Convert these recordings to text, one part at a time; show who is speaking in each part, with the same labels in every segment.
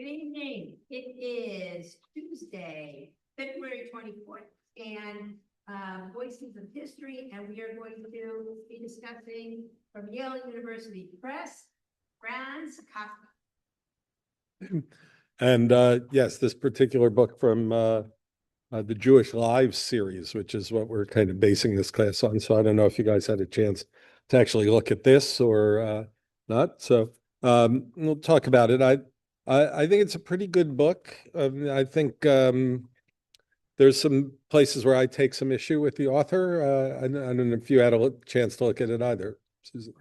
Speaker 1: Good evening. It is Tuesday, February 24th, and Voices of History, and we are going to be discussing from Yale University Press, Franz Kafka.
Speaker 2: And yes, this particular book from the Jewish Lives series, which is what we're kind of basing this class on. So I don't know if you guys had a chance to actually look at this or not. So we'll talk about it. I think it's a pretty good book. I think there's some places where I take some issue with the author. I don't know if you had a chance to look at it either, Susan.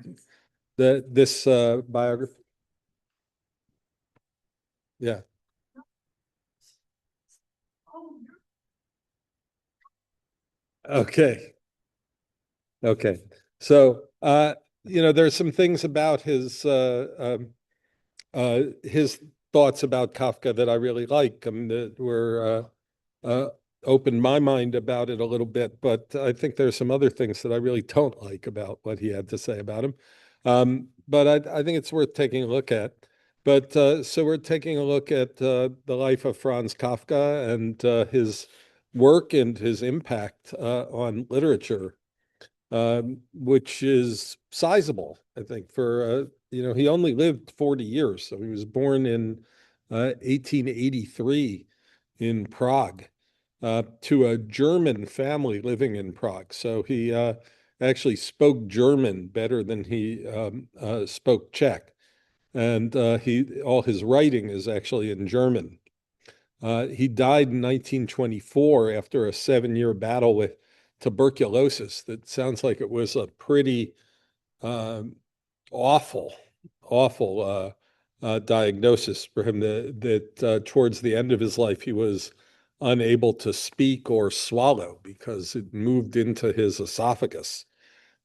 Speaker 2: This biography. Yeah. Okay. Okay. So, there's some things about his thoughts about Kafka that I really like. I mean, that were opened my mind about it a little bit, but I think there's some other things that I really don't like about what he had to say about him. But I think it's worth taking a look at. But so we're taking a look at the life of Franz Kafka and his work and his impact on literature, which is sizable, I think, for, he only lived 40 years. So he was born in 1883 in Prague to a German family living in Prague. So he actually spoke German better than he spoke Czech. And all his writing is actually in German. He died in 1924 after a 7-year battle with tuberculosis. That sounds like it was a pretty awful diagnosis for him. That towards the end of his life, he was unable to speak or swallow because it moved into his esophagus.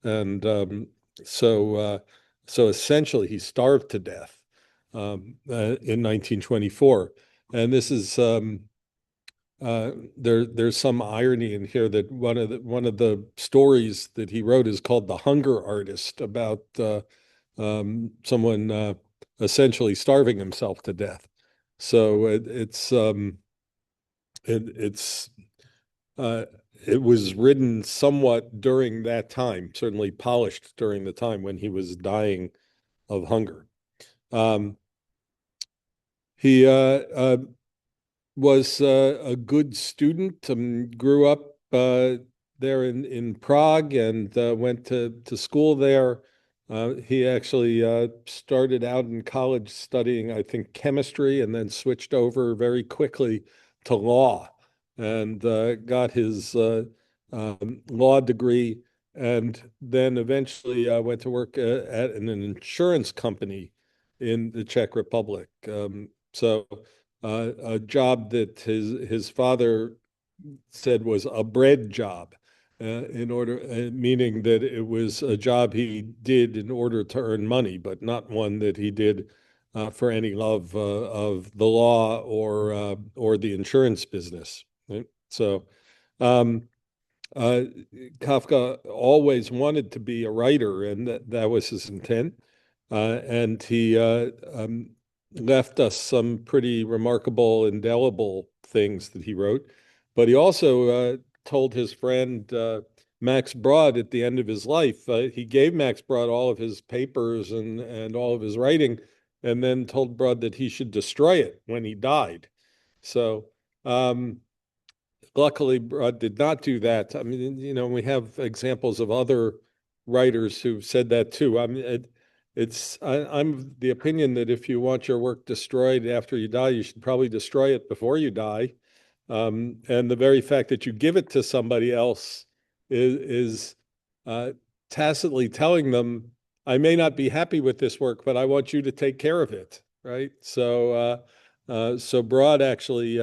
Speaker 2: And so essentially he starved to death in 1924. And this is there's some irony in here that one of the stories that he wrote is called "The Hunger Artist," about someone essentially starving himself to death. So it was written somewhat during that time, certainly polished during the time when he was dying of hunger. He was a good student, grew up there in Prague and went to school there. He actually started out in college studying, I think, chemistry, and then switched over very quickly to law and got his law degree, and then eventually went to work at an insurance company in the Czech Republic. So a job that his father said was a bread job, meaning that it was a job he did in order to earn money, but not one that he did for any love of the law or the insurance business. Right? So Kafka always wanted to be a writer, and that was his intent. And he left us some pretty remarkable, indelible things that he wrote. But he also told his friend Max Brod at the end of his life, he gave Max Brod all of his papers and all of his writing, and then told Brod that he should destroy it when he died. So luckily, Brod did not do that. I mean, we have examples of other writers who've said that too. I mean, I'm the opinion that if you want your work destroyed after you die, you should probably destroy it before you die. And the very fact that you give it to somebody else is tacitly telling them, I may not be happy with this work, but I want you to take care of it, right? So Brod actually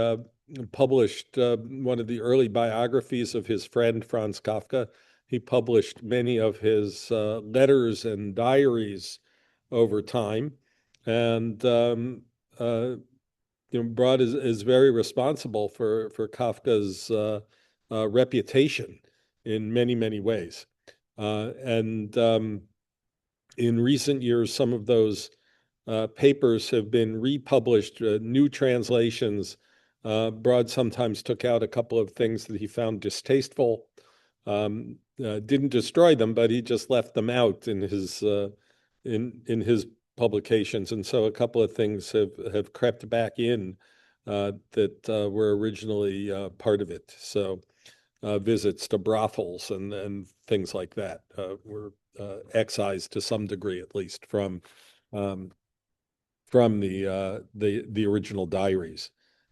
Speaker 2: published one of the early biographies of his friend Franz Kafka. He published many of his letters and diaries over time, and Brod is very responsible for Kafka's reputation in many ways. And in recent years, some of those papers have been republished, new translations. Broad sometimes took out a couple of things that he found distasteful. Didn't destroy them, but he just left them out in his publications, and so a couple of things have crept back in that were originally part of it. So visits to brothels and things like that were excised to some degree, at least um, from the original diaries.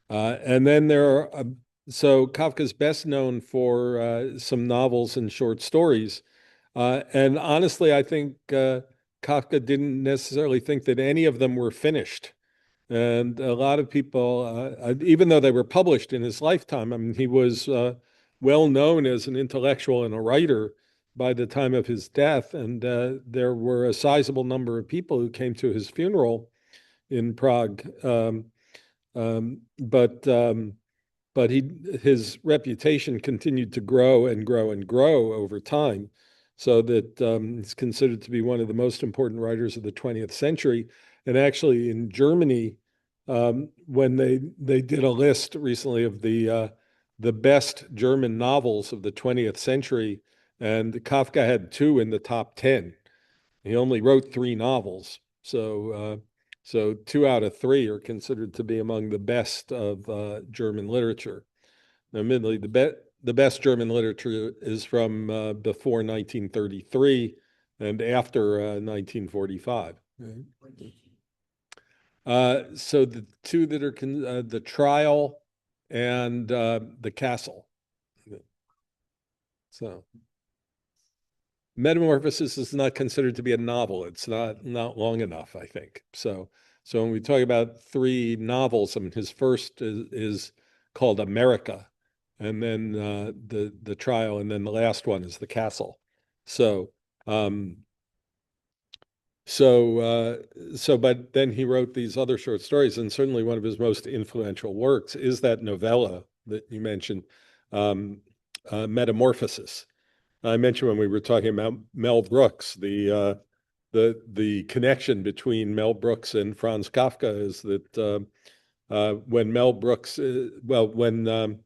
Speaker 2: And then there are so Kafka's best known for some novels and short stories. And honestly, I think Kafka didn't necessarily think that any of them were finished. And a lot of people, even though they were published in his lifetime, I mean, he was well known as an intellectual and a writer by the time of his death. And there were a sizable number of people who came to his funeral in Prague. Um, but um, but his reputation continued to grow and grow and grow over time, so that he's considered to be one of the most important writers of the 20th century. And actually, in Germany, when they did a list recently of the best German novels of the 20th century, and Kafka had two in the top 10. He only wrote three novels, so two out of three are considered to be among the best of German literature. Now, admittedly, the best German literature is from before 1933 and after 1945. Right? So the two that are the trial and the castle. So Metamorphosis is not considered to be a novel. It's not long enough, I think. So when we talk about three novels, I mean, his first is called America, and then the trial, and then the last one is the castle. So um, but then he wrote these other short stories, and certainly one of his most influential works is that novella that you mentioned, Metamorphosis. I mentioned when we were talking about Mel Brooks, the connection between Mel Brooks and Franz Kafka is that when Mel Brooks, when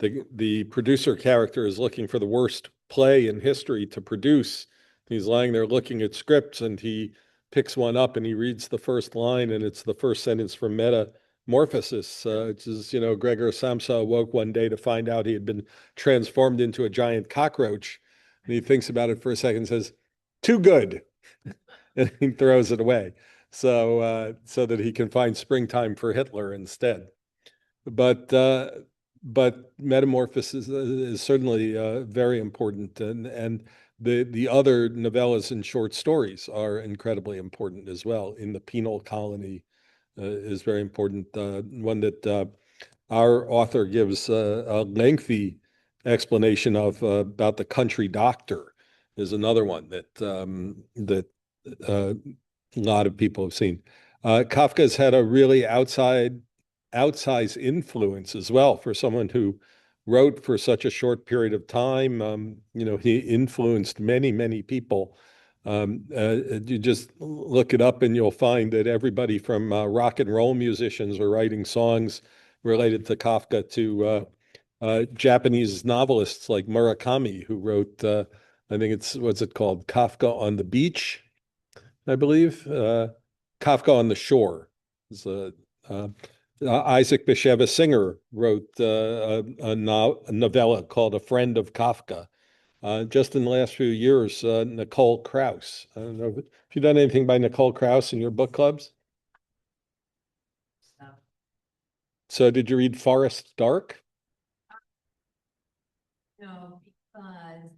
Speaker 2: the producer character is looking for the worst play in history to produce, he's lying there looking at scripts, and he picks one up and he reads the first line, and it's the first sentence from Metamorphosis, which is, Gregor Samsa awoke one day to find out he had been transformed into a giant cockroach. And he thinks about it for a second and says, too good. And he throws it away so that he can find springtime for Hitler instead. But Metamorphosis is certainly very important, and the other novellas and short stories are incredibly important as well. In the Penal Colony is very important. One that our author gives a lengthy explanation of about the country doctor is another one that a lot of people have seen. Kafka's had a really outsized influence as well for someone who wrote for such a short period of time. He influenced many, many people. You just look it up and you'll find that everybody from rock and roll musicians are writing songs related to Kafka to Japanese novelists like Murakami, who wrote, I think what's it called? Kafka on the Beach, I believe. Kafka on the Shore. It's Isaac Bashevis Singer wrote a novella called A Friend of Kafka. Just in the last few years, Nicole Krauss. I don't know if you've done anything by Nicole Krauss in your book clubs. So did you read Forest Dark?
Speaker 1: No, because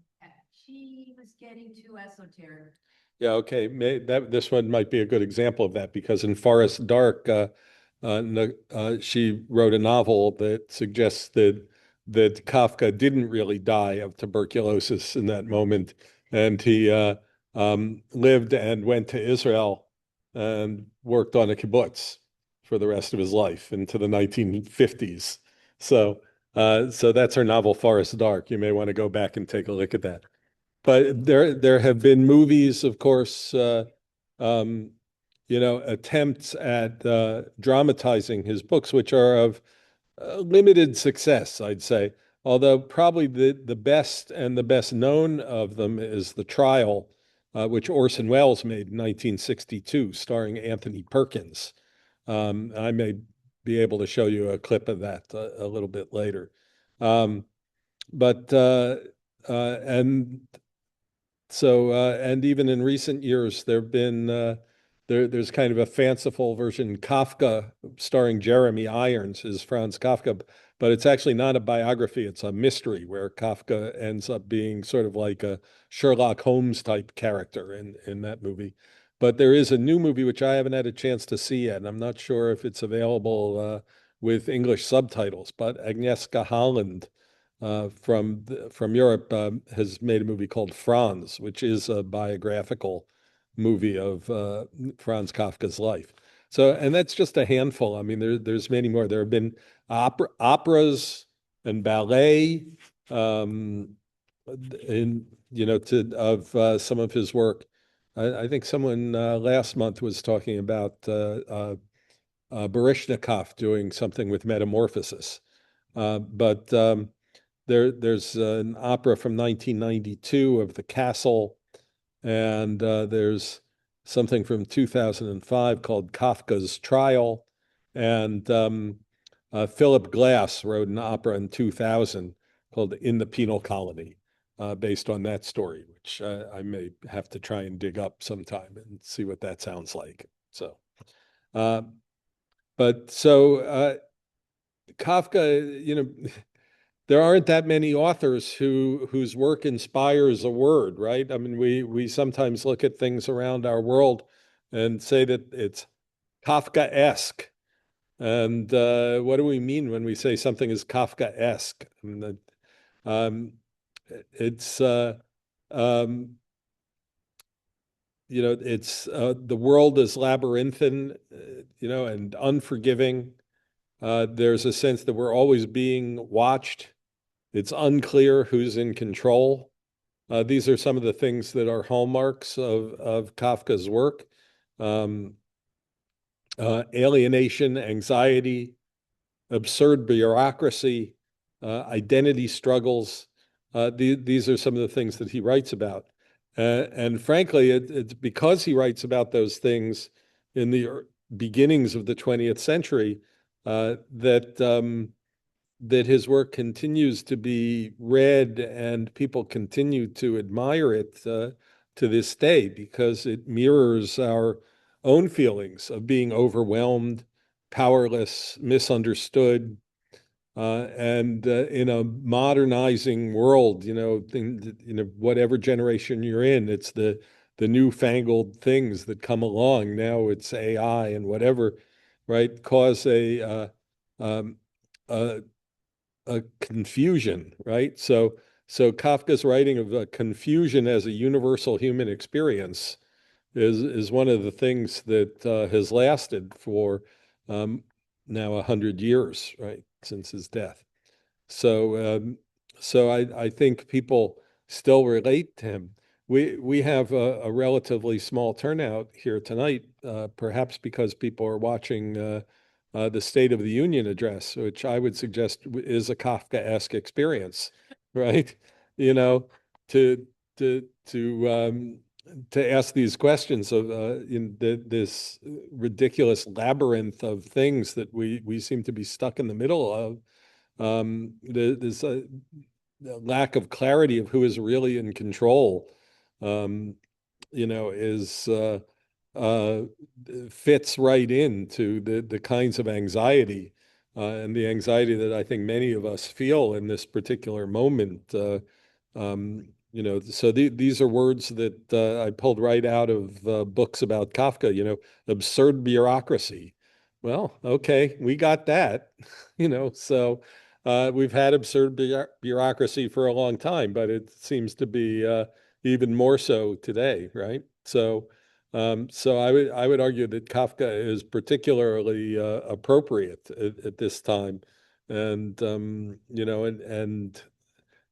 Speaker 1: she was getting too esoteric.
Speaker 2: Yeah, okay. This one might be a good example of that, because in Forest Dark, she wrote a novel that suggests that Kafka didn't really die of tuberculosis in that moment, and he lived and went to Israel and worked on a kibbutz for the rest of his life into the 1950s. So that's her novel Forest Dark. You may want to go back and take a look at that. But there have been movies, of course. Um, attempts at dramatizing his books, which are of limited success, I'd say. Although probably the best and the best known of them is The Trial, which Orson Welles made in 1962, starring Anthony Perkins. I may be able to show you a clip of that a little bit later. Um, but and so, and even in recent years, there's kind of a fanciful version, Kafka, starring Jeremy Irons, is Franz Kafka, but it's actually not a biography, it's a mystery where Kafka ends up being sort of like a Sherlock Holmes type character in that movie. But there is a new movie which I haven't had a chance to see yet, and I'm not sure if it's available with English subtitles, but Agnieszka Holland from Europe has made a movie called Franz, which is a biographical movie of Franz Kafka's life. So, and that's just a handful. I mean, there's many more. There have been operas and ballet, in of some of his work. I think someone last month was talking about Baryshnikov doing something with metamorphosis. But there's an opera from 1992 of The Castle, and there's something from 2005 called Kafka's Trial. And Philip Glass wrote an opera in 2000 called In the Penal Colony, based on that story, which I may have to try and dig up sometime and see what that sounds like. So, uh, but so Kafka, there aren't that many authors whose work inspires a word, right? I mean, we sometimes look at things around our world and say that it's Kafkaesque. And what do we mean when we say something is Kafkaesque? I mean, um, it's um, it's the world is labyrinthine, and unforgiving. There's a sense that we're always being watched. It's unclear who's in control. These are some of the things that are hallmarks of Kafka's work. Um, Alienation, anxiety, absurd bureaucracy, identity struggles. These are some of the things that he writes about. And frankly, it's because he writes about those things in the beginnings of the 20th century that his work continues to be read and people continue to admire it to this day because it mirrors our own feelings of being overwhelmed, powerless, misunderstood, and in a modernizing world, whatever generation you're in, it's the newfangled things that come along. Now it's AI and whatever, right? Cause um, a a confusion, right? So Kafka's writing of confusion as a universal human experience is one of the things that has lasted for now 100 years, right, since his death. So so I think people still relate to him. We have a relatively small turnout here tonight, perhaps because people are watching the State of the Union address, which I would suggest is a Kafkaesque experience, right? You know, to to to um, to ask these questions of in this ridiculous labyrinth of things that we seem to be stuck in the middle of. There's a lack of clarity of who is really in control. Um, is uh, fits right into the kinds of anxiety and the anxiety that I think many of us feel in this particular moment. So these are words that I pulled right out of books about Kafka. Absurd bureaucracy. Well, okay, we got that. So we've had absurd bureaucracy for a long time, but it seems to be even more so today, right? So I would argue that Kafka is particularly appropriate at this time, and and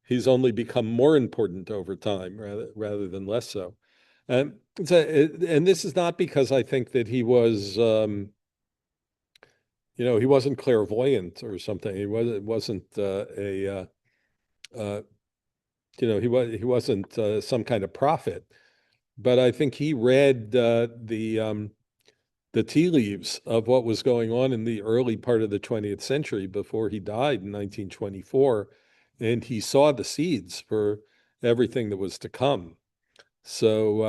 Speaker 2: he's only become more important over time rather than less so. And this is not because I think that he was, he wasn't clairvoyant or something. Wasn't uh, he wasn't some kind of prophet. But I think he read the tea leaves of what was going on in the early part of the 20th century before he died in 1924, and he saw the seeds for everything that was to come. So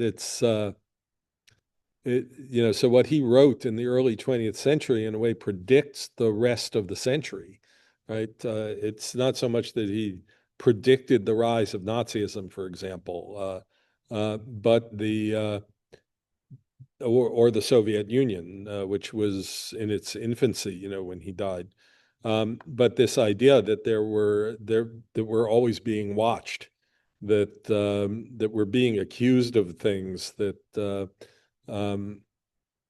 Speaker 2: it's so what he wrote in the early 20th century in a way predicts the rest of the century, right? It's not so much that he predicted the rise of Nazism, for example, but or the Soviet Union, which was in its infancy, when he died. But this idea that that we're always being watched, that we're being accused of things um,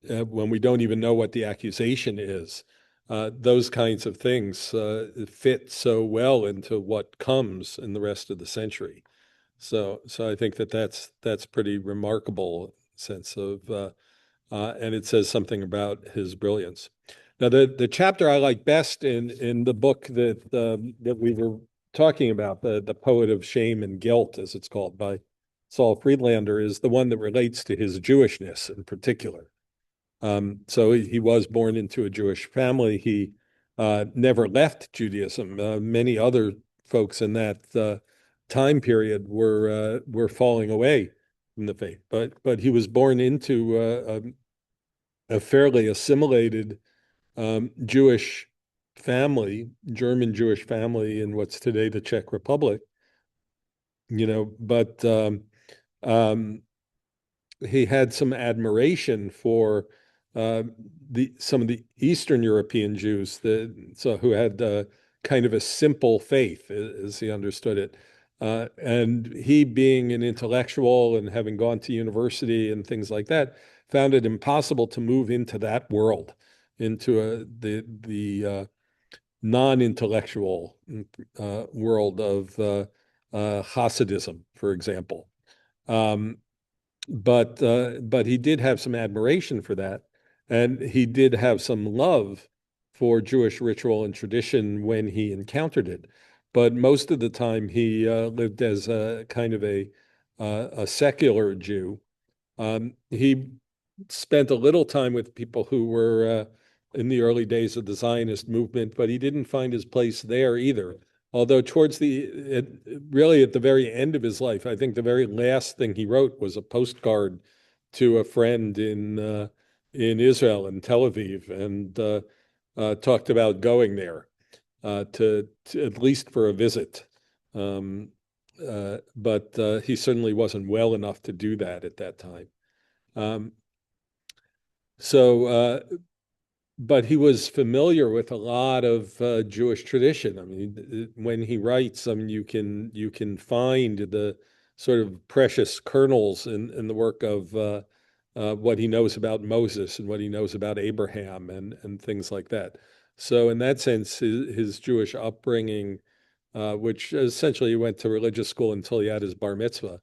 Speaker 2: when we don't even know what the accusation is. Those kinds of things fit so well into what comes in the rest of the century. So I think that that's pretty remarkable sense of, and it says something about his brilliance. Now, the chapter I like best in the book that we were talking about, the Poet of Shame and Guilt, as it's called by Saul Friedländer, is the one that relates to his Jewishness in particular. So he was born into a Jewish family. He never left Judaism. Many other folks in that time period were falling away from the faith, but he was born into a fairly assimilated Jewish family, German Jewish family in what's today the Czech Republic. But um, he had some admiration for some of the Eastern European Jews who had kind of a simple faith, as he understood it. And he, being an intellectual and having gone to university and things like that, found it impossible to move into that world, into the non-intellectual world of Hasidism, for example. Um, but he did have some admiration for that, and he did have some love for Jewish ritual and tradition when he encountered it. But most of the time, he lived as a kind of a secular Jew. He spent a little time with people who were in the early days of the Zionist movement, but he didn't find his place there either. Although really at the very end of his life, I think the very last thing he wrote was a postcard to a friend in Israel, in Tel Aviv, and talked about going there to at least for a visit. Um, but he certainly wasn't well enough to do that at that time. Um, so, but he was familiar with a lot of Jewish tradition. I mean, when he writes, I mean, you can find the sort of precious kernels in the work of what he knows about Moses and what he knows about Abraham and things like that. So, in that sense, his Jewish upbringing, which essentially he went to religious school until he had his bar mitzvah,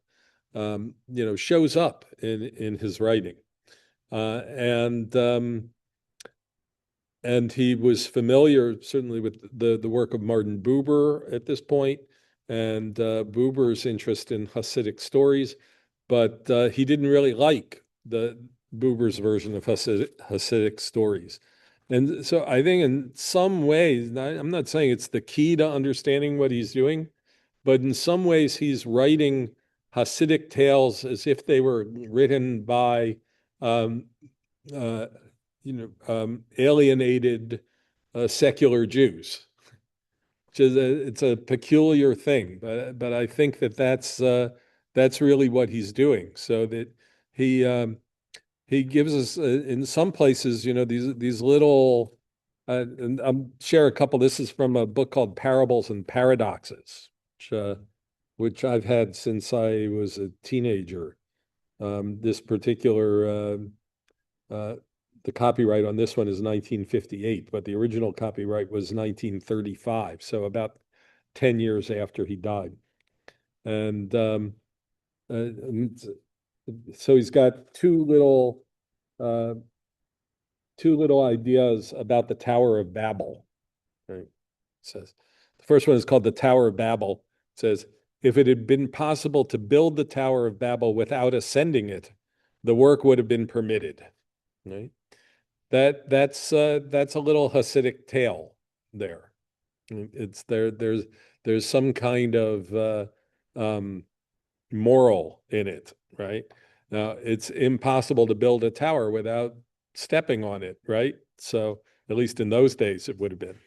Speaker 2: shows up in his writing. And he was familiar certainly with the work of Martin Buber at this point, and Buber's interest in Hasidic stories, but he didn't really like the Buber's version of Hasidic stories. And so I think in some ways, I'm not saying it's the key to understanding what he's doing, but in some ways he's writing Hasidic tales as if they were written by um, uh, alienated secular Jews, which is it's a peculiar thing, but I think that's really what he's doing. So that he he gives us in some places, these little. And I'll share a couple. This is from a book called Parables and Paradoxes, which I've had since I was a teenager. This particular uh, the copyright on this one is 1958, but the original copyright was 1935, so about 10 years after he died. And So he's got uh, two little ideas about the Tower of Babel. Right? It says the first one is called the Tower of Babel. It says, if it had been possible to build the Tower of Babel without ascending it, the work would have been permitted. Right? That's a little Hasidic tale there. It's there. There's some kind of moral in it, right? Now, it's impossible to build a tower without stepping on it, right? So at least in those days, it would have been.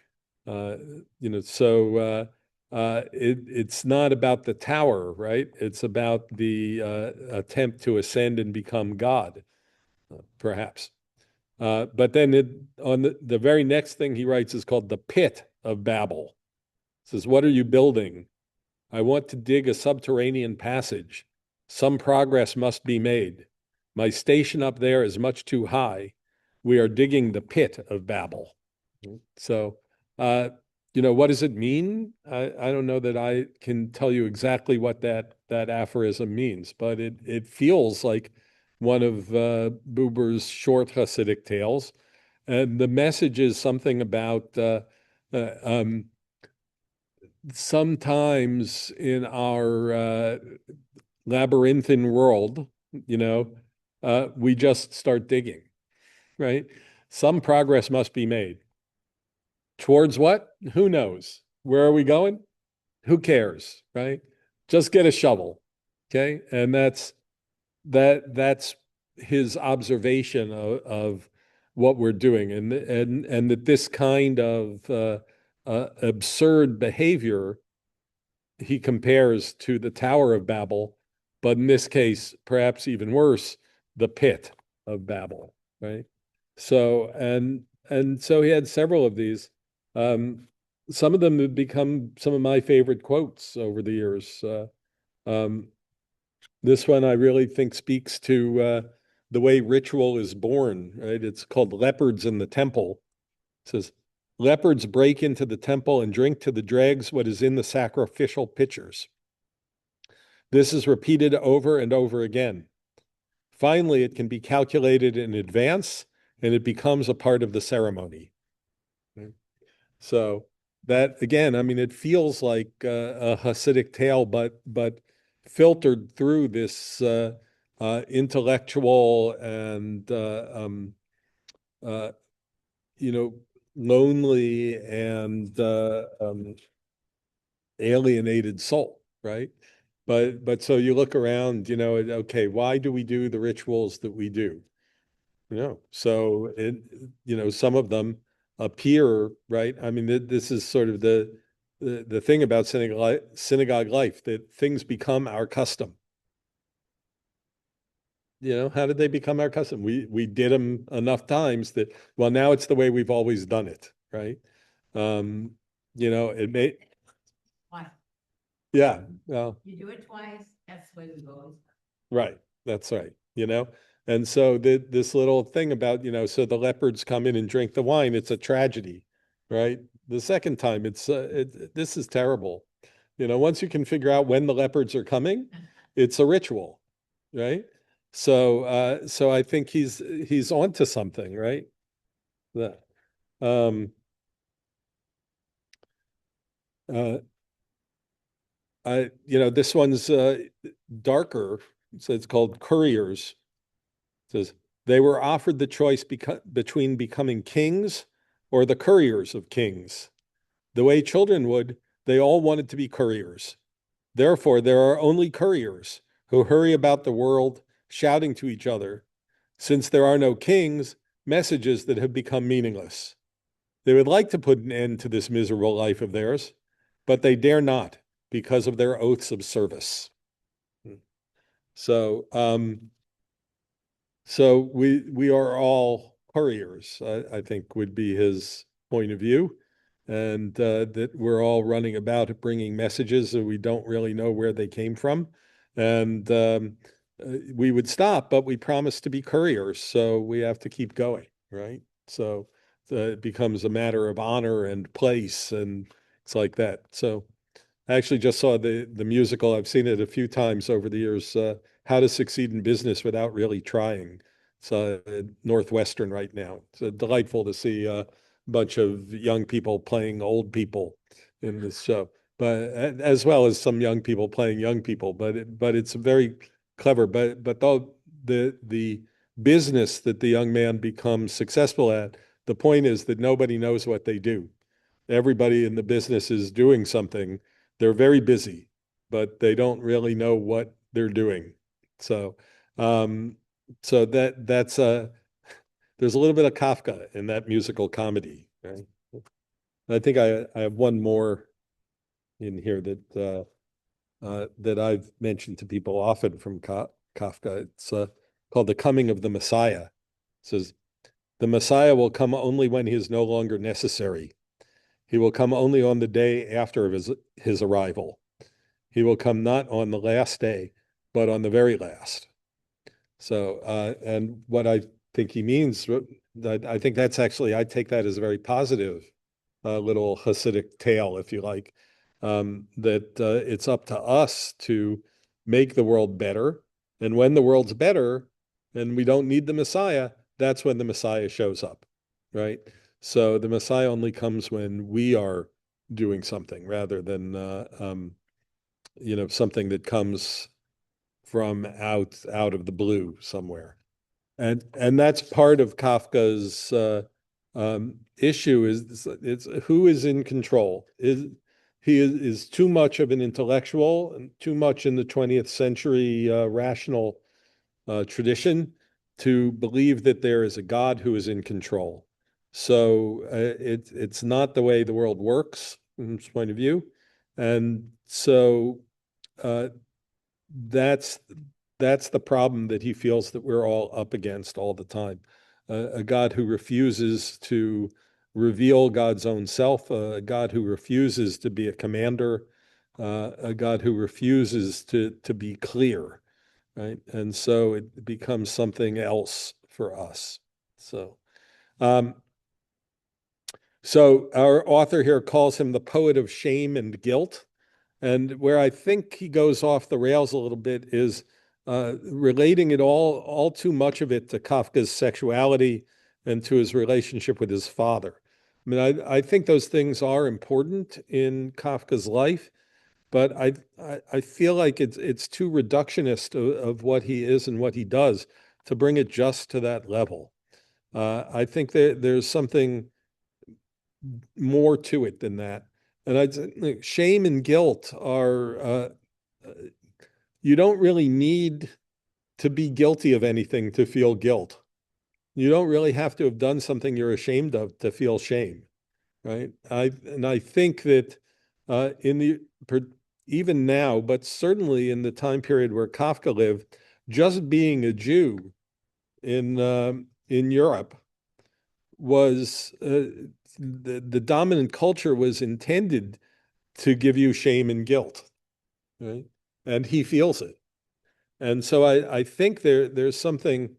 Speaker 2: Uh, it's not about the tower, right? It's about the attempt to ascend and become God, perhaps. But then on the very next thing he writes is called the Pit of Babel. It says, what are you building? I want to dig a subterranean passage. Some progress must be made. My station up there is much too high. We are digging the pit of Babel. So, what does it mean? I don't know that I can tell you exactly what that aphorism means, but it feels like one of Buber's short Hasidic tales. And the message is something about sometimes in our labyrinthine world, we just start digging, right? Some progress must be made. Towards what? Who knows? Where are we going? Who cares, right? Just get a shovel, okay? And that's his observation of what we're doing, and that this kind of absurd behavior he compares to the Tower of Babel, but in this case, perhaps even worse, the pit of Babel, right? So and so he had several of these. Some of them have become some of my favorite quotes over the years. Um, this one I really think speaks to the way ritual is born, right? It's called Leopards in the Temple. It says, leopards break into the temple and drink to the dregs what is in the sacrificial pitchers. This is repeated over and over again. Finally, it can be calculated in advance and it becomes a part of the ceremony. So that again, I mean, it feels like a Hasidic tale, but filtered through this intellectual and uh, you know lonely and alienated soul, right? But so you look around, okay, why do we do the rituals that we do? So some of them appear, right? I mean, this is sort of the thing about synagogue life, that things become our custom. How did they become our custom? We did them enough times that, well, now it's the way we've always done it, right? It may,
Speaker 1: Why?
Speaker 2: yeah, well,
Speaker 1: You do it twice, that's the way we go.
Speaker 2: right. That's right. And so this little thing about, so the leopards come in and drink the wine, it's a tragedy, right? The second time, this is terrible. Once you can figure out when the leopards are coming, it's a ritual, right? So I think he's onto something, right? That, um, uh, this one's darker. So it's called Couriers. It says, they were offered the choice between becoming kings or the couriers of kings. The way children would, they all wanted to be couriers. Therefore, there are only couriers who hurry about the world, shouting to each other. Since there are no kings, messages that have become meaningless. They would like to put an end to this miserable life of theirs, but they dare not because of their oaths of service. So, so we are all couriers, I think would be his point of view, and that we're all running about bringing messages that we don't really know where they came from, and we would stop, but we promised to be couriers, so we have to keep going, right? So it becomes a matter of honor and place, and it's like that. So I actually just saw the musical. I've seen it a few times over the years. How to Succeed in Business Without Really Trying. It's Northwestern right now. It's delightful to see a bunch of young people playing old people in this show, but as well as some young people playing young people. But it's very clever. But the business that the young man becomes successful at, the point is that nobody knows what they do. Everybody in the business is doing something. They're very busy, but they don't really know what they're doing. So, um, so that's there's a little bit of Kafka in that musical comedy, right? I think I have one more in here that I've mentioned to people often from Kafka. It's called The Coming of the Messiah. It says, the Messiah will come only when he is no longer necessary. He will come only on the day after his arrival. He will come not on the last day, but on the very last. So, and what I think he means, I think that's actually, I take that as a very positive little Hasidic tale, if you like, that it's up to us to make the world better. And when the world's better and we don't need the Messiah, that's when the Messiah shows up, right? So the Messiah only comes when we are doing something rather than, something that comes from out of the blue somewhere. And that's part of Kafka's issue is it's who is in control. Is too much of an intellectual and too much in the 20th century rational tradition to believe that there is a God who is in control. So it's not the way the world works from his point of view, and so uh, that's that's the problem that he feels that we're all up against all the time. A God who refuses to reveal God's own self, a God who refuses to be a commander, a God who refuses to be clear, right? And so it becomes something else for us. So, um, so our author here calls him the poet of shame and guilt. And where I think he goes off the rails a little bit is relating it all too much of it to Kafka's sexuality and to his relationship with his father. I mean, I think those things are important in Kafka's life, but I feel like it's too reductionist of what he is and what he does to bring it just to that level. I think that there's something more to it than that. And I'd say like, shame and guilt are, you don't really need to be guilty of anything to feel guilt. You don't really have to have done something you're ashamed of to feel shame, right? I think that in the even now, but certainly in the time period where Kafka lived, just being a Jew in Europe was the dominant culture was intended to give you shame and guilt, right? And he feels it. And so I think there's something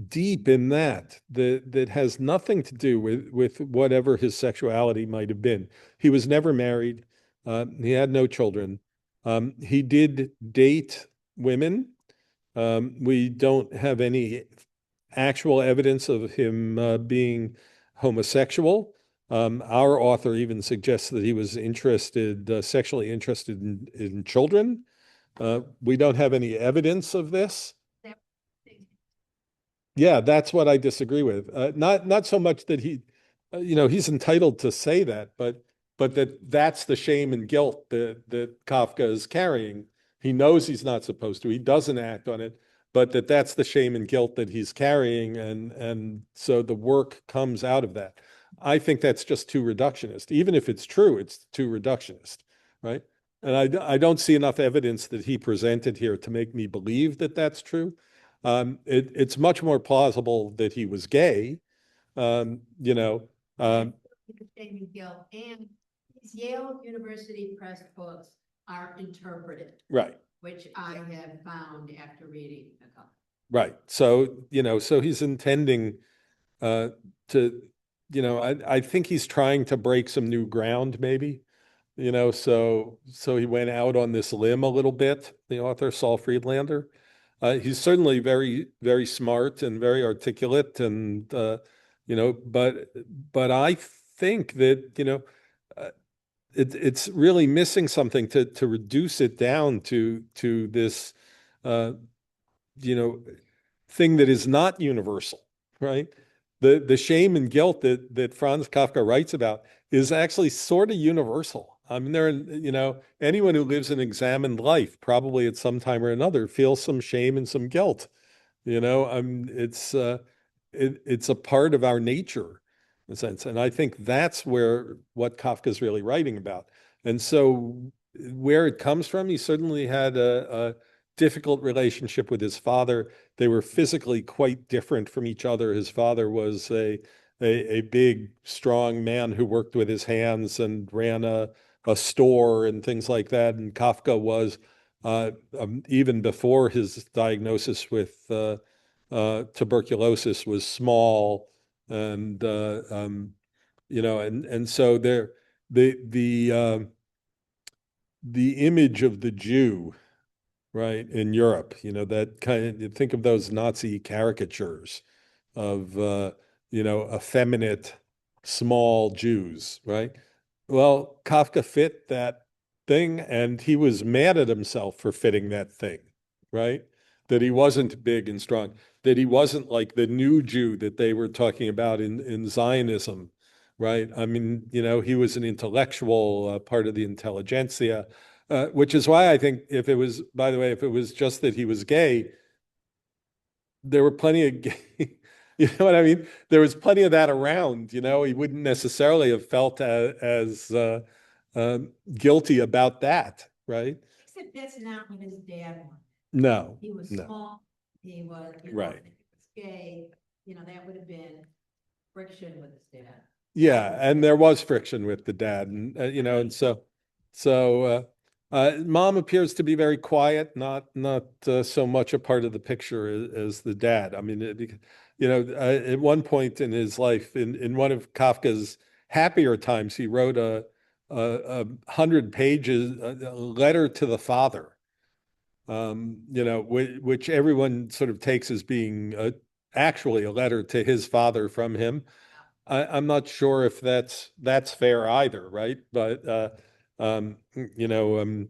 Speaker 2: deep in that has nothing to do with whatever his sexuality might have been. He was never married. He had no children. He did date women. We don't have any actual evidence of him being homosexual. Our author even suggests that he was sexually interested in children. We don't have any evidence of this. Yeah, that's what I disagree with. Not so much that he's entitled to say that, but that's the shame and guilt that Kafka is carrying. He knows he's not supposed to. He doesn't act on it, but that's the shame and guilt that he's carrying, and so the work comes out of that. I think that's just too reductionist. Even if it's true, it's too reductionist, right? And I don't see enough evidence that he presented here to make me believe that that's true. It's much more plausible that he was gay, um, you know. Um,
Speaker 1: Shame and guilt, and these Yale University Press books are interpreted,
Speaker 2: right,
Speaker 1: which I have found after reading a couple.
Speaker 2: right. So, so he's intending to, I think he's trying to break some new ground, maybe. so he went out on this limb a little bit, the author, Saul Friedlander. He's certainly very, very smart and very articulate and, but I think that, uh, it's really missing something to reduce it down to this, uh, you know, thing that is not universal, right? The shame and guilt that Franz Kafka writes about is actually sort of universal. I mean, anyone who lives an examined life probably at some time or another feels some shame and some guilt. It's a part of our nature in a sense. And I think that's where what Kafka's really writing about. And so where it comes from, he certainly had a difficult relationship with his father. They were physically quite different from each other. His father was a big, strong man who worked with his hands and ran a store and things like that. And Kafka was, even before his diagnosis with tuberculosis, was small and and so the image of the Jew, right, in Europe, that kind of, you think of those Nazi caricatures of effeminate small Jews, right? Well, Kafka fit that thing, and he was mad at himself for fitting that thing, right? That he wasn't big and strong, that he wasn't like the new Jew that they were talking about in Zionism, right? I mean, he was an intellectual, part of the intelligentsia, which is why I think by the way, if it was just that he was gay, there were plenty of gay, you know what I mean? There was plenty of that around, he wouldn't necessarily have felt guilty about that, right?
Speaker 1: Except that's not what his dad wanted.
Speaker 2: No,
Speaker 1: He was
Speaker 2: no.
Speaker 1: small, he was,
Speaker 2: Right.
Speaker 1: if he was gay, that would have been friction with his dad.
Speaker 2: Yeah, and there was friction with the dad, and mom appears to be very quiet, not so much a part of the picture as the dad. I mean, at one point in his life, in one of Kafka's happier times, he wrote a 100 pages a letter to the father, which everyone sort of takes as being actually a letter to his father from him. I'm not sure if that's fair either, right? But um, you know, um,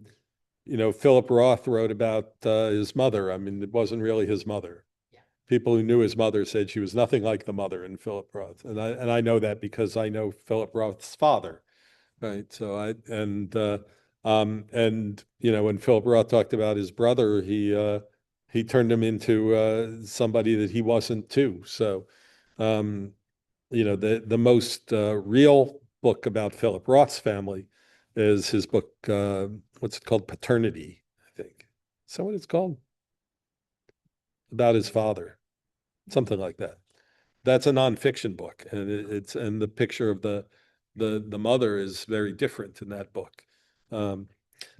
Speaker 2: Philip Roth wrote about his mother. I mean, it wasn't really his mother.
Speaker 1: Yeah.
Speaker 2: People who knew his mother said she was nothing like the mother in Philip Roth, and I know that because I know Philip Roth's father, right? So when Philip Roth talked about his brother, he turned him into somebody that he wasn't too. So. Um, the most real book about Philip Roth's family is his book, what's it called? Paternity, I think. Is that what it's called? About his father, something like that. That's a nonfiction book, and and the picture of the mother is very different in that book. Um,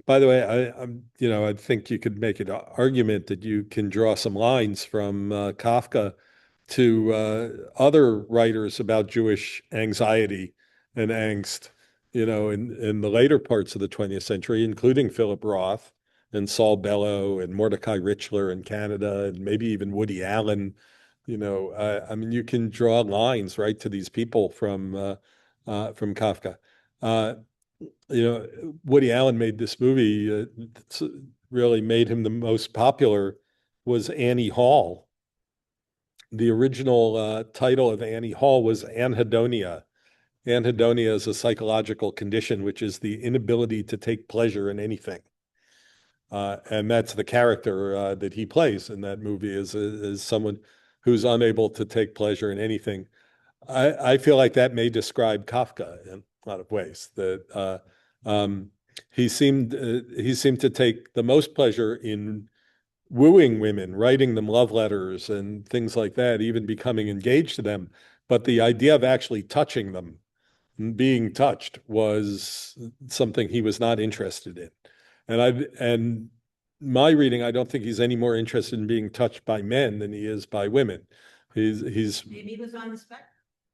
Speaker 2: by the way, I think you could make an argument that you can draw some lines from Kafka to other writers about Jewish anxiety and angst, in the later parts of the 20th century, including Philip Roth and Saul Bellow and Mordecai Richler in Canada, and maybe even Woody Allen. I mean, you can draw lines right to these people from Kafka. Uh, Woody Allen made this movie, really made him the most popular, was Annie Hall. The original title of Annie Hall was anhedonia. Anhedonia is a psychological condition, which is the inability to take pleasure in anything. And that's the character that he plays in that movie, is someone who's unable to take pleasure in anything. I feel like that may describe Kafka in a lot of ways. That he seemed to take the most pleasure in wooing women, writing them love letters and things like that, even becoming engaged to them. But the idea of actually touching them and being touched was something he was not interested in. And my reading, I don't think he's any more interested in being touched by men than he is by women. He's
Speaker 1: Maybe he was on the spectrum.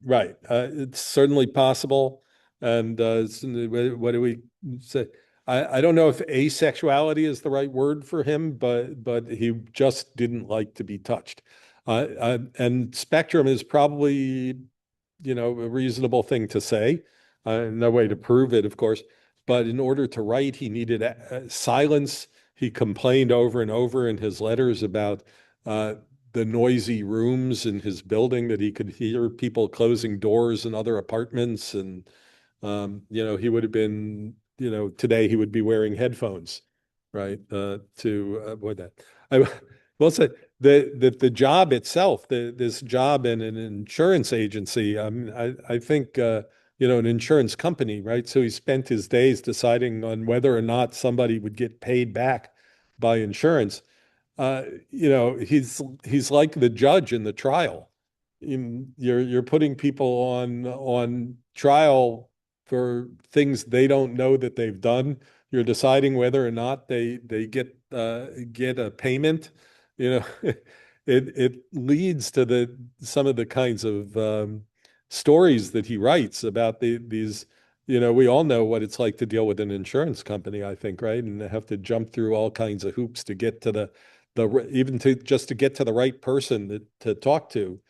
Speaker 2: right. It's certainly possible. And what do we say? I don't know if asexuality is the right word for him, but he just didn't like to be touched. And spectrum is probably, a reasonable thing to say. No way to prove it, of course. But in order to write, he needed silence. He complained over and over in his letters about uh, the noisy rooms in his building, that he could hear people closing doors in other apartments. And, he would have been, today he would be wearing headphones, right, to avoid that. I will say the job itself, this job in an insurance agency, I think, an insurance company, right? So he spent his days deciding on whether or not somebody would get paid back by insurance. uh, he's like the judge in the trial. You're putting people on trial for things they don't know that they've done. You're deciding whether or not they get a payment. You know, it leads to some of the kinds of stories that he writes about these. We all know what it's like to deal with an insurance company, I think, right? And have to jump through all kinds of hoops to get to even to just to get to the right person to talk to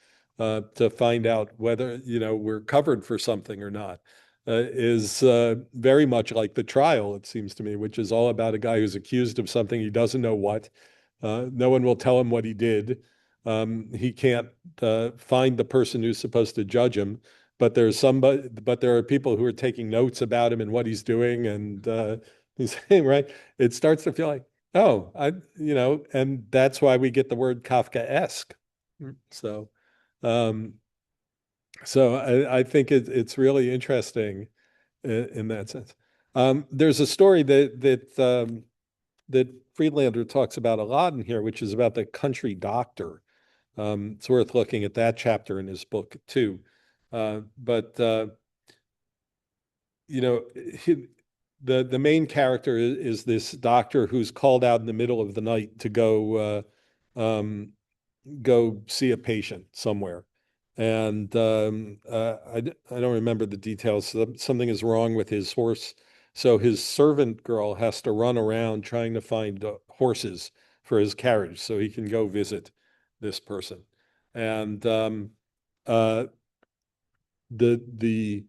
Speaker 2: find out whether, we're covered for something or not, is very much like the trial, it seems to me, which is all about a guy who's accused of something he doesn't know what. No one will tell him what he did. He can't find the person who's supposed to judge him, but there are people who are taking notes about him and what he's doing, and he's saying, right, it starts to feel like, oh, and that's why we get the word Kafkaesque. So, um, I think it's really interesting in that sense. There's a story that Friedlander talks about a lot in here, which is about the country doctor. It's worth looking at that chapter in his book too. But you know, he, the main character is this doctor who's called out in the middle of the night to go see a patient somewhere. And I don't remember the details. Something is wrong with his horse. So his servant girl has to run around trying to find horses for his carriage so he can go visit this person. And uh, the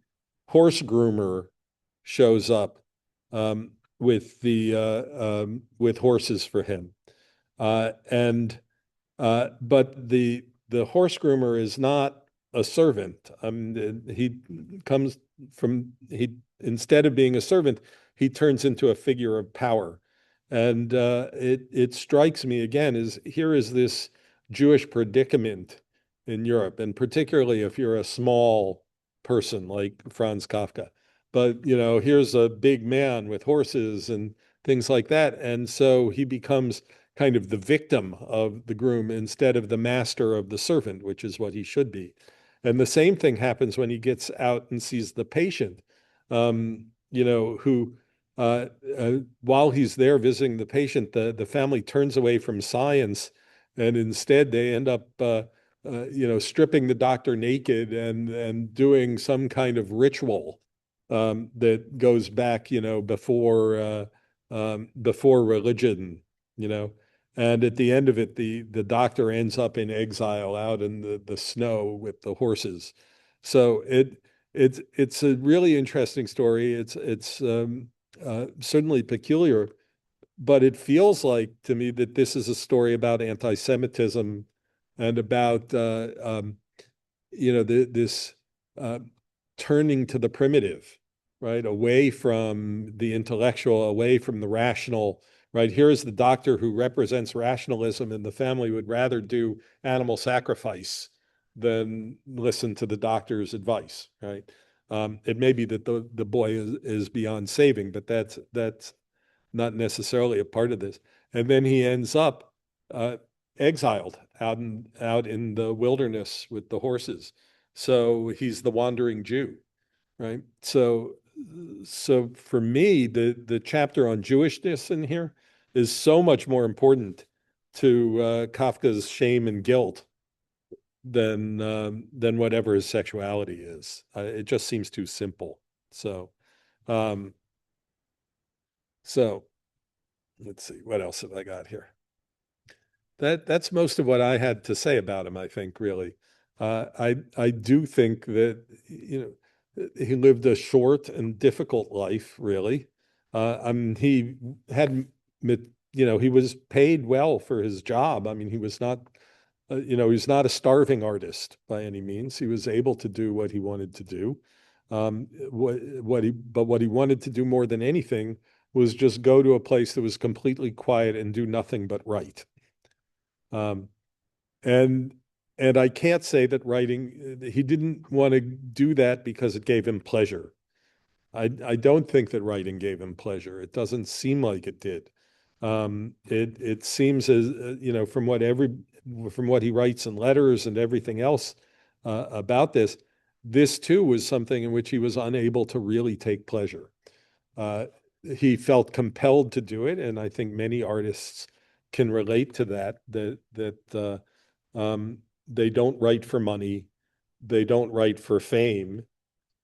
Speaker 2: horse groomer shows up with horses for him. And but the horse groomer is not a servant. He comes he instead of being a servant, he turns into a figure of power. And it strikes me again is here is this Jewish predicament in Europe, and particularly if you're a small person like Franz Kafka. But here's a big man with horses and things like that, and so he becomes kind of the victim of the groom instead of the master of the servant, which is what he should be. And the same thing happens when he gets out and sees the patient, who, while he's there visiting the patient, the family turns away from science, and instead they end up, stripping the doctor naked and doing some kind of ritual that goes back, before religion, you know. And at the end of it, the doctor ends up in exile out in the snow with the horses. So it's a really interesting story. It's certainly peculiar, but it feels like to me that this is a story about anti-Semitism and about this uh, turning to the primitive, right? Away from the intellectual, away from the rational, right? Here is the doctor who represents rationalism, and the family would rather do animal sacrifice than listen to the doctor's advice, right? It may be that the boy is beyond saving, but that's not necessarily a part of this. And then he ends up uh, exiled out in the wilderness with the horses. So he's the wandering Jew, right? So for me, the chapter on Jewishness in here is so much more important to Kafka's shame and guilt than whatever his sexuality is. It just seems too simple. So, um, so let's see, what else have I got here? That's most of what I had to say about him, I think, really. I do think that, he lived a short and difficult life, really. I mean, he had, he was paid well for his job. I mean, he was not, he's not a starving artist by any means. He was able to do what he wanted to do. What he wanted to do more than anything was just go to a place that was completely quiet and do nothing but write. Um, and and I can't say that writing, he didn't want to do that because it gave him pleasure. I don't think that writing gave him pleasure. It doesn't seem like it did. It seems as from what he writes in letters and everything else about this, this too was something in which he was unable to really take pleasure. Uh, he felt compelled to do it, and I think many artists can relate to that. They don't write for money, they don't write for fame.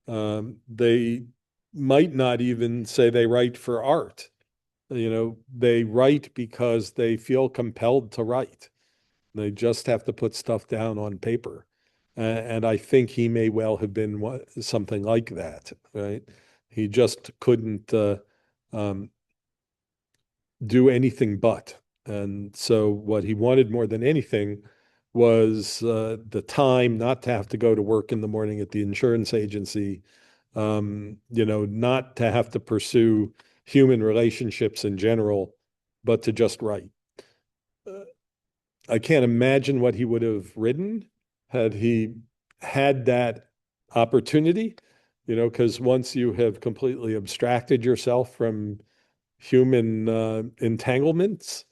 Speaker 2: They might not even say they write for art. They write because they feel compelled to write. They just have to put stuff down on paper. And I think he may well have been something like that, right? He just couldn't um, do anything but. And so what he wanted more than anything was the time not to have to go to work in the morning at the insurance agency, not to have to pursue human relationships in general, but to just write. Uh, I can't imagine what he would have written had he had that opportunity, because once you have completely abstracted yourself from human entanglements,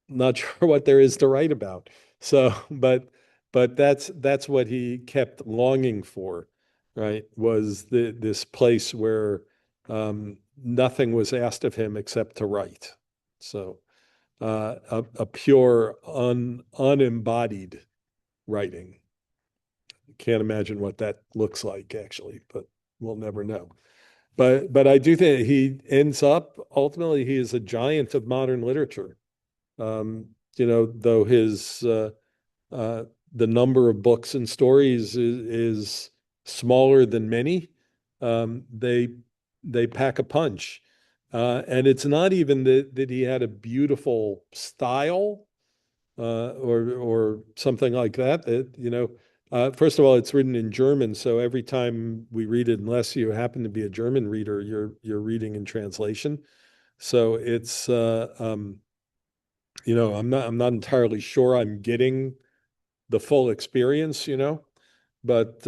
Speaker 2: not sure what there is to write about. So, but that's what he kept longing for, right? Was this place where nothing was asked of him except to write. So, a pure, unembodied writing. Can't imagine what that looks like, actually, but we'll never know. But I do think he ends up ultimately he is a giant of modern literature. Though his the number of books and stories is smaller than many, they pack a punch. And it's not even that he had a beautiful style or something like that. First of all, it's written in German, so every time we read it, unless you happen to be a German reader, you're reading in translation. So it's I'm not entirely sure I'm getting the full experience, but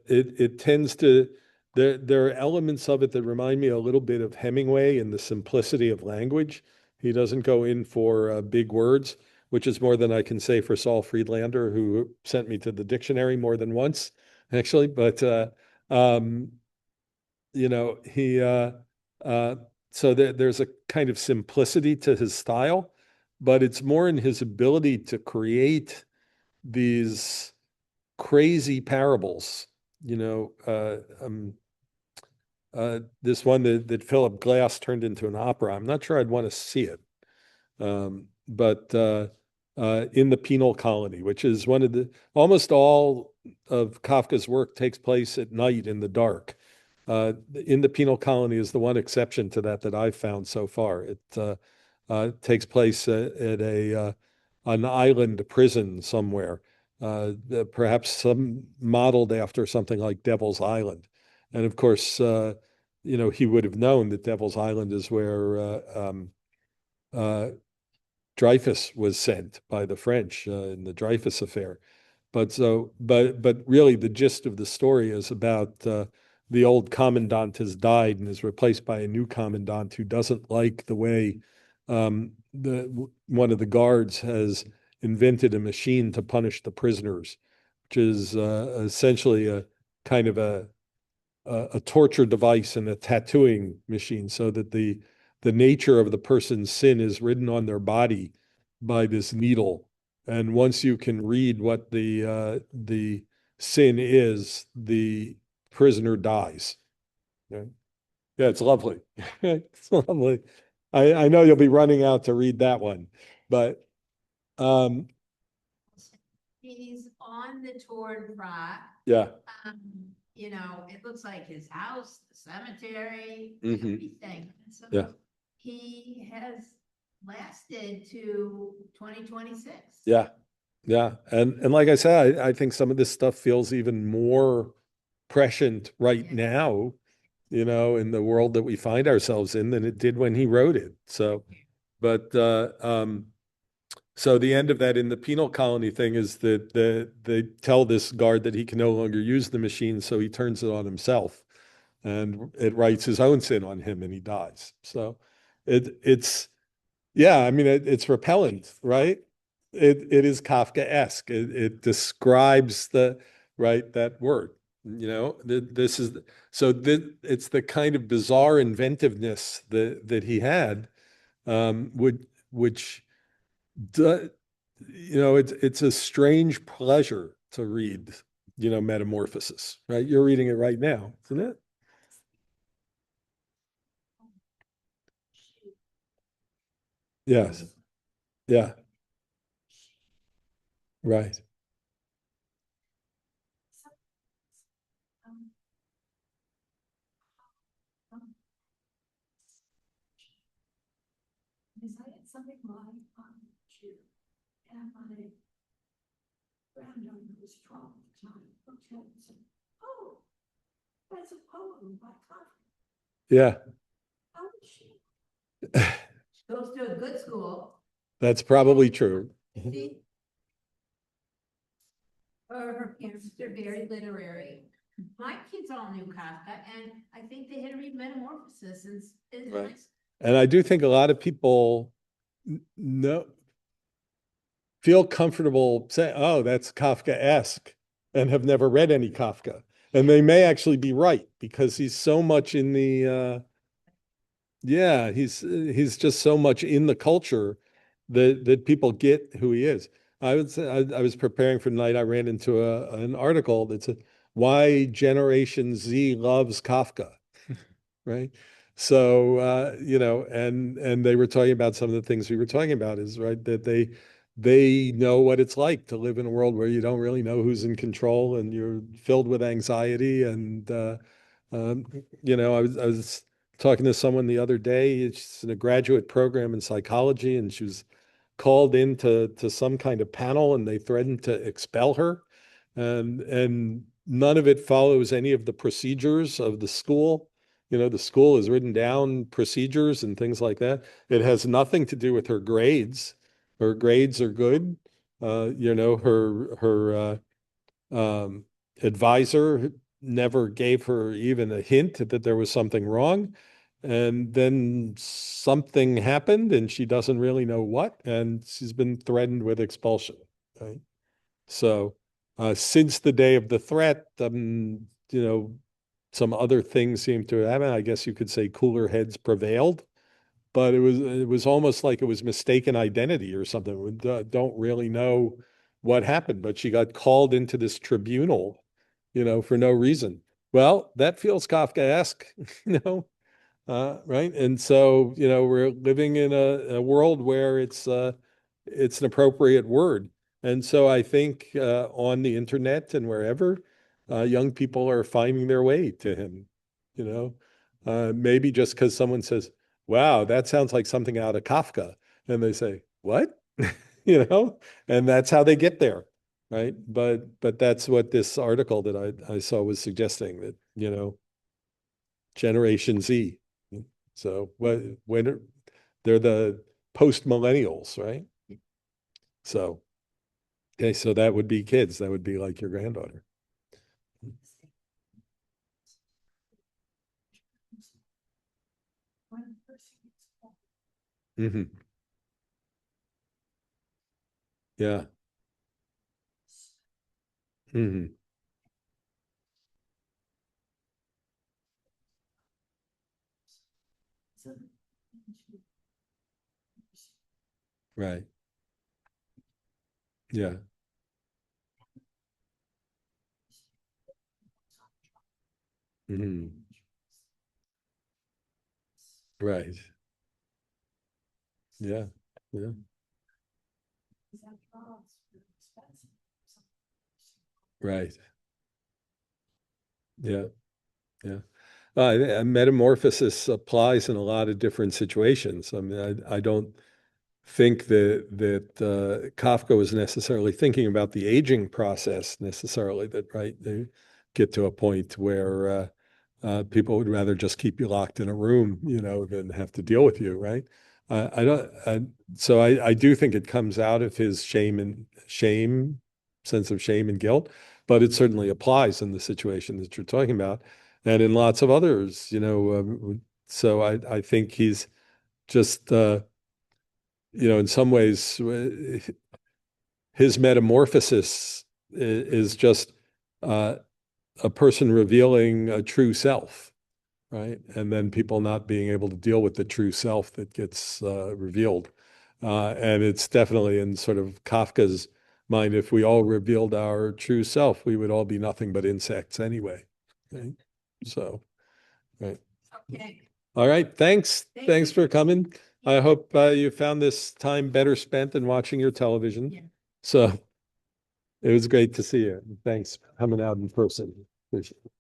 Speaker 2: it tends to there are elements of it that remind me a little bit of Hemingway in the simplicity of language. He doesn't go in for big words, which is more than I can say for Saul Friedländer, who sent me to the dictionary more than once, actually. But um, he uh, so there's a kind of simplicity to his style, but it's more in his ability to create these crazy parables. This one that Philip Glass turned into an opera. I'm not sure I'd want to see it, but in the penal colony, which is one of the almost all of Kafka's work takes place at night in the dark. In the penal colony is the one exception to that I've found so far. It takes place at an island prison somewhere, perhaps some modeled after something like Devil's Island. And of course, he would have known that Devil's Island is where uh, Dreyfus was sent by the French in the Dreyfus affair. But really, the gist of the story is about the old commandant has died and is replaced by a new commandant who doesn't like the way one of the guards has invented a machine to punish the prisoners, which is essentially a kind of a torture device and a tattooing machine, so that the nature of the person's sin is written on their body by this needle. And once you can read what the sin is, the prisoner dies. Yeah, yeah, it's lovely. It's lovely. I know you'll be running out to read that one, but um,
Speaker 1: He's on the tour in Prague.
Speaker 2: yeah.
Speaker 1: You know, it looks like his house, the cemetery,
Speaker 2: Mhm.
Speaker 1: everything. So
Speaker 2: Yeah.
Speaker 1: he has lasted to 2026.
Speaker 2: Yeah. Yeah. And like I said, I think some of this stuff feels even more prescient right
Speaker 1: Yeah.
Speaker 2: now, in the world that we find ourselves in than it did when he wrote it. So, but so the end of that in the penal colony thing is that they tell this guard that he can no longer use the machine, so he turns it on himself, and it writes his own sin on him, and he dies. So it's yeah, I mean it's repellent, right? It is Kafkaesque. It describes the right that word. This is so it's the kind of bizarre inventiveness that he had, which do, it's a strange pleasure to read, Metamorphosis, right? You're reading it right now, isn't it? Yes. Yeah. Right.
Speaker 1: Because I had something lying on the chair, and my granddaughter was 12 at the time, looked at it and said, "Oh, that's a poem by Kafka.
Speaker 2: Yeah.
Speaker 1: How is she?" She goes to a good school.
Speaker 2: That's probably true.
Speaker 1: She, her parents are very literary. My kids all knew Kafka, and I think they had to read Metamorphosis in
Speaker 2: Right.
Speaker 1: high school.
Speaker 2: And I do think a lot of people know feel comfortable saying, "Oh, that's Kafkaesque," and have never read any Kafka. And they may actually be right because he's so much in the yeah, he's just so much in the culture that people get who he is. I would say I was preparing for tonight. I ran into an article that said why Generation Z loves Kafka, right? So and they were talking about some of the things we were talking about is right that they know what it's like to live in a world where you don't really know who's in control and you're filled with anxiety and um, I was talking to someone the other day. She's in a graduate program in psychology, and she was called into some kind of panel, and they threatened to expel her. And none of it follows any of the procedures of the school. The school has written down procedures and things like that. It has nothing to do with her grades. Her grades are good. Her advisor never gave her even a hint that there was something wrong. And then something happened and she doesn't really know what, and she's been threatened with expulsion. Right. So since the day of the threat, some other things seem to happen. I guess you could say cooler heads prevailed, but it was almost like it was mistaken identity or something. We don't really know what happened, but she got called into this tribunal, for no reason. Well, that feels Kafkaesque, right? And so, we're living in a world where it's an appropriate word. And so I think on the internet and wherever, young people are finding their way to him, you know, maybe just because someone says, wow, that sounds like something out of Kafka. And they say, what? You know, and that's how they get there. Right. But that's what this article that I saw was suggesting that, Generation Z. So when they're the post millennials, right? So okay, so that would be kids. That would be like your granddaughter. Hmm. Yeah. Hmm. Right. Yeah. Mhm. Right. Yeah. Yeah. Right. Yeah. Yeah. Metamorphosis applies in a lot of different situations. I mean, I don't think that Kafka was necessarily thinking about the aging process necessarily, that right, they get to a point where people would rather just keep you locked in a room, than have to deal with you, right? I don't, so I do think it comes out of his sense of shame and guilt, but it certainly applies in the situation that you're talking about, and in lots of others, so I think he's just, in some ways, his metamorphosis is just uh, a person revealing a true self, right? And then people not being able to deal with the true self that gets revealed. And it's definitely in sort of Kafka's mind, if we all revealed our true self, we would all be nothing but insects anyway. Right? So, right.
Speaker 1: Okay.
Speaker 2: All right. Thanks.
Speaker 1: Thank
Speaker 2: Thanks
Speaker 1: you.
Speaker 2: for coming. I
Speaker 1: Yeah.
Speaker 2: hope you found this time better spent than watching your television.
Speaker 1: Yeah.
Speaker 2: So it was great to see you. Thanks for coming out in person. Appreciate it.